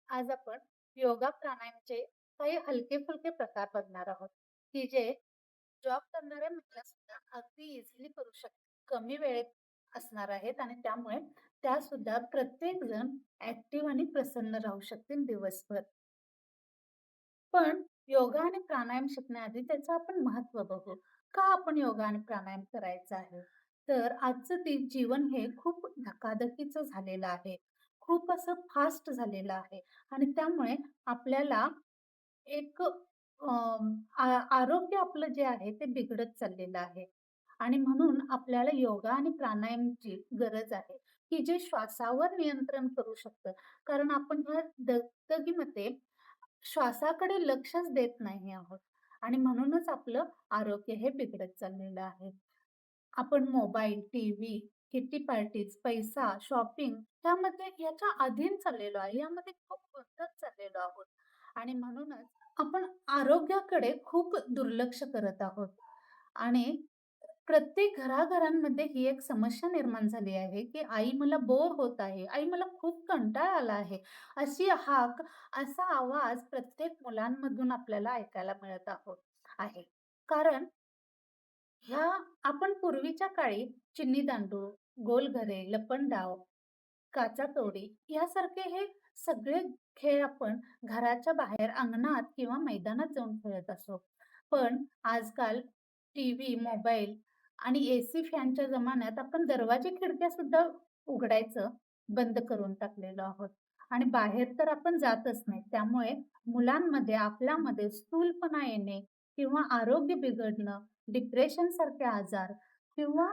आज आपण योगा प्राणायामचे काही हलके-फुलके प्रकार बघणार आहोत, की जे जॉब करणाऱ्या महिला सुद्धा अगदी इझिली करू शकतात. कमी वेळेत असणार आहेत आणि त्यामुळे त्या सुद्धा प्रत्येक जण ॲक्टिव्ह आणि प्रसन्न राहू शकतील दिवसभर. पण योगा आणि प्राणायाम शिकण्याआधी त्याचं आपण महत्त्व बघू. का आपण योगा आणि प्राणायाम करायचा आहे? तर आजचं ते जीवन हे खूप धकाधकीचं झालेलं आहे. खूप असं फास्ट झालेलं आहे आणि त्यामुळे आपल्याला एक आरोग्य आपलं जे आहे ते बिघडत चाललेलं आहे आणि म्हणून आपल्याला योगा आणि प्राणायामची गरज आहे, की जे श्वासावर नियंत्रण करू शकतं. कारण आपण ह्या दगदगीमध्ये श्वासाकडे लक्षच देत नाही आहोत आणि म्हणूनच आपलं आरोग्य हे बिघडत चाललेलं आहे. आपण मोबाईल, टीव्ही, किटी पार्टीज, पैसा, शॉपिंग यामध्ये याच्या अधीन चाललेलो आहे. यामध्ये खूप गुंतत चाललेलो आहोत आणि म्हणूनच आपण आरोग्याकडे खूप दुर्लक्ष करत आहोत आणि प्रत्येक घराघरांमध्ये ही एक समस्या निर्माण झाली आहे, की आई मला बोर होत आहे, आई मला खूप कंटाळा आला आहे. अशी हाक, असा आवाज प्रत्येक मुलांमधून आपल्याला ऐकायला मिळत आहे. कारण ह्या आपण पूर्वीच्या काळी चिन्नी-दांडू, गोलघरे, लपंडाव, काचातोडी यासारखे हे सगळे खेळ आपण घराच्या बाहेर अंगणात किंवा मैदानात जाऊन खेळत असो. पण आजकाल टीव्ही, मोबाईल आणि एसी फॅनच्या जमान्यात आपण दरवाजे खिडक्या सुद्धा उघडायचं बंद करून टाकलेलो आहोत आणि बाहेर तर आपण जातच नाही. त्यामुळे मुलांमध्ये, आपल्यामध्ये स्थूलपणा येणे किंवा आरोग्य बिघडणं, डिप्रेशन सारखे आजार किंवा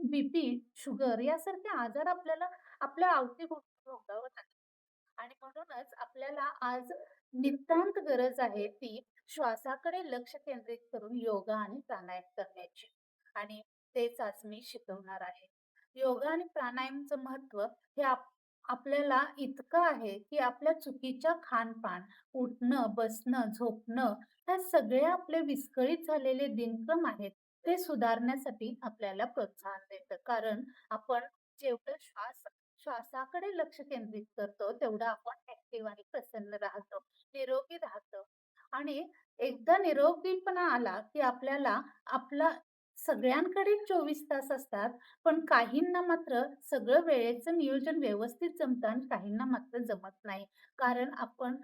बीपी, शुगर यासारखे आजार आपल्याला आपल्या अवतीभोवती भोगावत आहेत. आणि म्हणूनच आपल्याला आज नितांत गरज आहे ती श्वासाकडे लक्ष केंद्रित करून योगा आणि प्राणायाम करण्याची. आणि तेच आज मी शिकवणार आहे. योगा आणि प्राणायामचं महत्त्व हे आपल्याला इतकं आहे, की आपल्या चुकीच्या खानपान, उठणं, बसणं, झोपणं ह्या सगळे आपले विस्कळीत झालेले दिनक्रम आहेत, ते सुधारण्यासाठी आपल्याला प्रोत्साहन देतं. कारण आपण जेवढं श्वासाकडे लक्ष केंद्रित करतो, तेवढं आपण ॲक्टिव्ह आणि प्रसन्न राहतो, निरोगी राहतो आणि एकदा निरोगीपणा आला, की आपल्याला आपला सगळ्यांकडे 24 तास असतात, पण काहींना मात्र सगळं वेळेचं नियोजन व्यवस्थित जमतं आणि काहींना मात्र जमत नाही. कारण आपण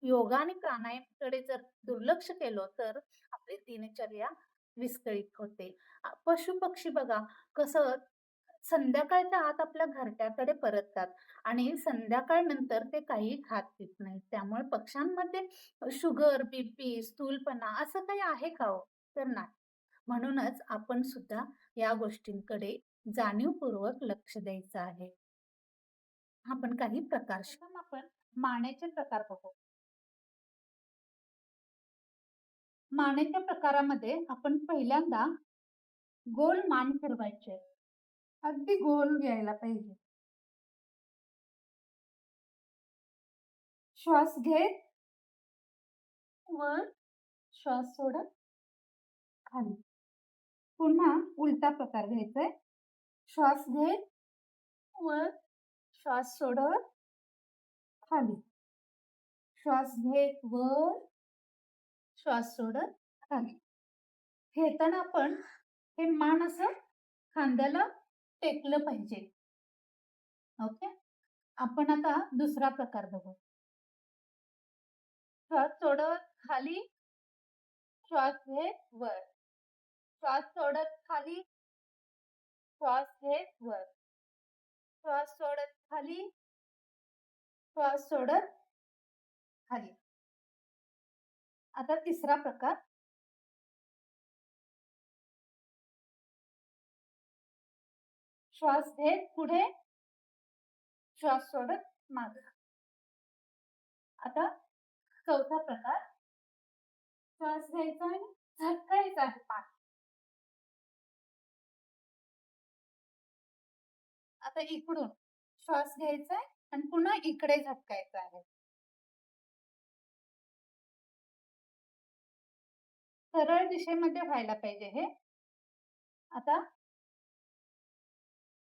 योगा आणि प्राणायामकडे जर दुर्लक्ष केलं, तर आपली दिनचर्या विस्कळीत होते. पशु-पक्षी बघा कसं संध्याकाळच्या आत आपल्या घरट्याकडे परततात आणि संध्याकाळनंतर ते काही खात-पीत नाहीत. त्यामुळे पक्ष्यांमध्ये शुगर, बीपी, स्थूलपणा असं काही आहे का हो? तर नाही. म्हणूनच आपण सुद्धा या गोष्टींकडे जाणीवपूर्वक लक्ष द्यायचं आहे. आपण काही प्रकार प्रथम आपण मानेचे प्रकार बघू. मानेच्या प्रकारामध्ये आपण पहिल्यांदा गोल मान फिरवायचे. अगदी गोल घ्यायला पाहिजे. श्वास घेत वर, श्वास सोडत खाली. पुन्हा उलटा प्रकार घ्यायचा आहे. श्वास घेत वर, श्वास सोडत खाली. श्वास घेत वर, श्वास सोडत खाली. घेताना आपण हे मान असं खांद्याला टेकलं पाहिजे. ओके. आपण आता दुसरा प्रकार बघू. श्वास सोडत खाली, श्वास घेत वर. श्वास सोडत खाली, श्वास घेत वर. श्वास सोडत खाली, श्वास सोडत खाली. आता तिसरा प्रकार. श्वास घेत पुढे, श्वास सोडत मागे. आता चौथा प्रकार. श्वास घ्यायचा आणि झटकायचा आहे पाठ. आता इकडून श्वास घ्यायचा आहे आणि पुन्हा इकडे झटकायचं आहे. सरळ दिशेमध्ये व्हायला पाहिजे हे. आता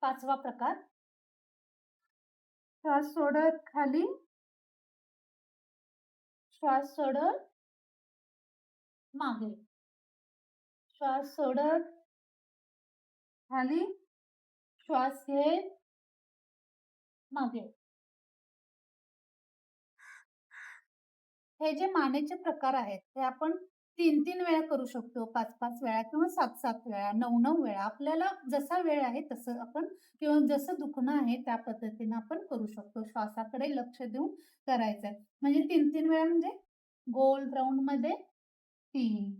पाचवा प्रकार. श्वास सोडत खाली, श्वास सोडत मागे, श्वास सोडत खाली, श्वास घेत मागे. हे जे मानेचे प्रकार आहेत, ते आपण 3-3 वेळा करू शकतो, 5-5 वेळा किंवा 7-7 वेळा, 9-9 वेळा. आपल्याला जसा वेळ आहे तसं आपण किंवा जसं दुखणं आहे त्या पद्धतीनं आपण करू शकतो. श्वासाकडे लक्ष देऊन करायचंय. म्हणजे 3-3 वेळा म्हणजे गोल राउंडमध्ये 3,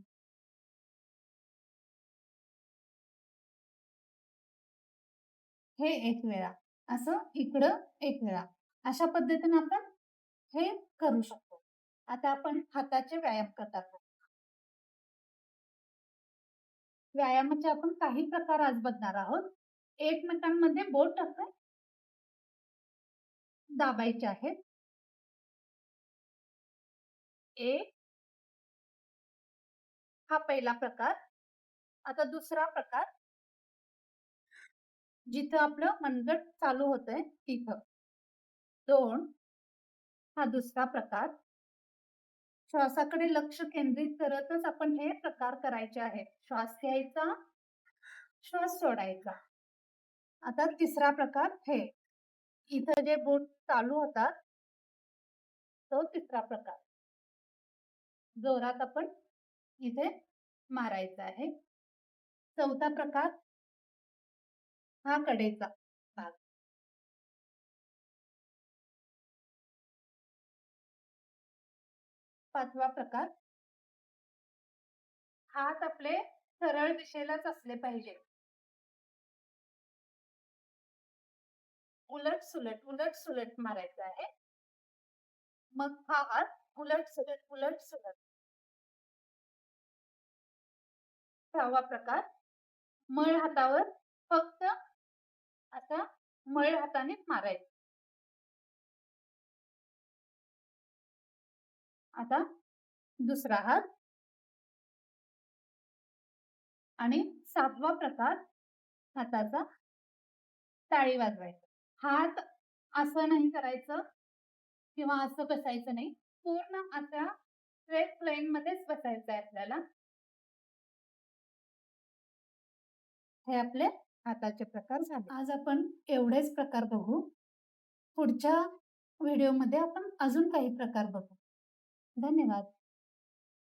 हे 1 वेळा, असं इकडं 1 वेळा. अशा पद्धतीनं आपण हे करू शकतो. आता आपण हाताचे व्यायाम करतात. व्यायामाचे आपण काही प्रकार आज बघणार आहोत. एकमेकांमध्ये बोट असे दाबायचे आहेत. एक हा पहिला प्रकार. आता दुसरा प्रकार, जिथं आपलं मनगट चालू होतंय तिथं. 2 हा दुसरा प्रकार. श्वासाकडे लक्ष केंद्रित करतच आपण हे प्रकार करायचे आहेत. श्वास घ्यायचा, श्वास सोडायचा. आता तिसरा प्रकार हे. इथं जे बोट चालू होतात, तो तिसरा प्रकार. जोरात आपण इथे मारायचा आहे. चौथा प्रकार हा कडेचा भाग. 5वा प्रकार, हात आपले सरळ दिशेलाच असले पाहिजे. उलट-सुलट, उलट-सुलट मारायचा आहे. मग हा हात उलट-सुलट, उलट-सुलट. 6वा प्रकार, मळ हातावर फक्त असा मळ हातानेच मारायचं. आता दुसरा हात आणि 7वा प्रकार हाताचा टाळी वाजवायचा. हात असं नाही करायचं किंवा असं बसायचं नाही. पूर्ण अशा स्ट्रेट लाईनमध्येच बसायचं आहे आपल्याला. हे आपले हाताचे प्रकार झाले. आज आपण एवढेच प्रकार बघू. पुढच्या व्हिडिओमध्ये आपण अजून काही प्रकार बघू. धन्यवाद.